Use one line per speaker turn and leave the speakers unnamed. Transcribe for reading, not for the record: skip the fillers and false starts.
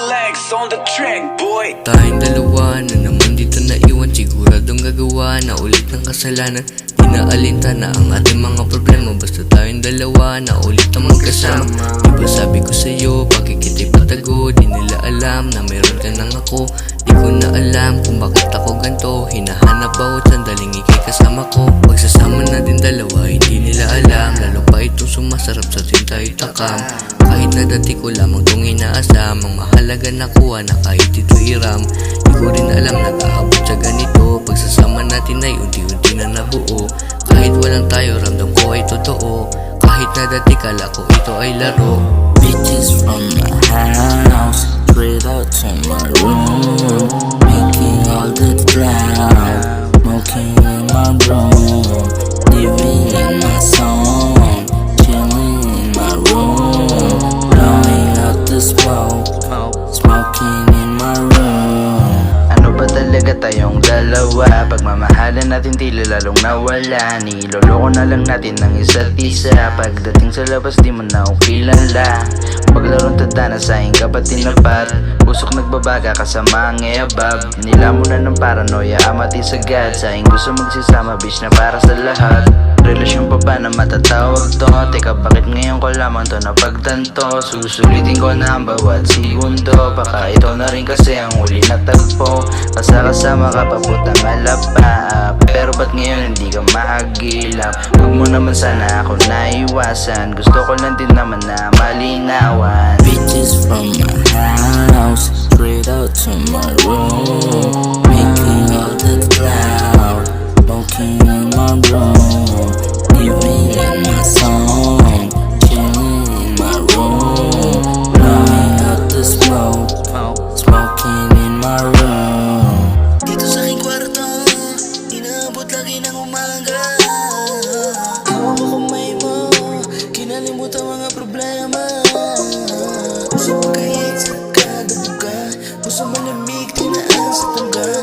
relax on the track, boy.
Tayong dalawa na naman dito naiwan, siguradong gagawa na ulit ng kasalanan. Di na alintana ang ating mga problema, basta tayong dalawa na ulit ang magkasama. Diba sabi ko sa'yo, bakit kita'y patago? Di nila alam na mayroon ka nang ako. Di ko na alam kung bakit ako ganto. Hinahanap bawat sandaling ikay kasama ko. Pagsasama natin dalawa, hindi nila alam. Lalo pa itong sumasarap sa atin tayo takam. Kahit na dati ko lamang itong inaasam, ang mahalaga nakuha na kahit ito hiram. Di ko rin alam nag-aabot sa ganito. Pagsasama natin ay unti-unti na nabuo. Kahit walang tayo, ramdam ko ay totoo. Kahit na dati kala ko ito ay laro.
Bitches from my house, straight out to my room, making all the cloud, smoking in my room, living in my song, chilling in my room, blowing out the smoke, smoking in my room.
Ano ba talaga tayong dalawa? Pagmamahalan natin tila lalong nawala. Niloloko na lang natin ng isa't isa. Pagdating sa labas di mo na ako kilala. Paglarong tadhana sa'ing ka ba't tinapat? Pusok nagbabaga kasama ang eabab. Nila mo na ng paranoia amati sagad. Sa'ing gusto magsisama bitch na para sa lahat. Relasyon pa ba na matatawag to? Teka bakit ngayon ko lamang to napagtanto? Susulitin ko na ang bawat segundo. Baka ito na rin kasi ang huli na tagpo. Kasama ka pa putang alapa. Pero ba't ngayon hindi ka mahagilap? Huwag mo naman sana ako naiwasan. Gusto ko lang din naman na malinawan.
Bitches from my house, straight out to my room, making all the cloud, smoking in my room, living in my song, chilling in my room, blowing out the smoke, smoking in my room.
Dito sa aking kwarto, inaabot lagi ng umaga. Hawak ko kamay mo, kinalimutan mga problema. Puso magkahit sa kagabuga, puso malamig, tinaan sa tangga.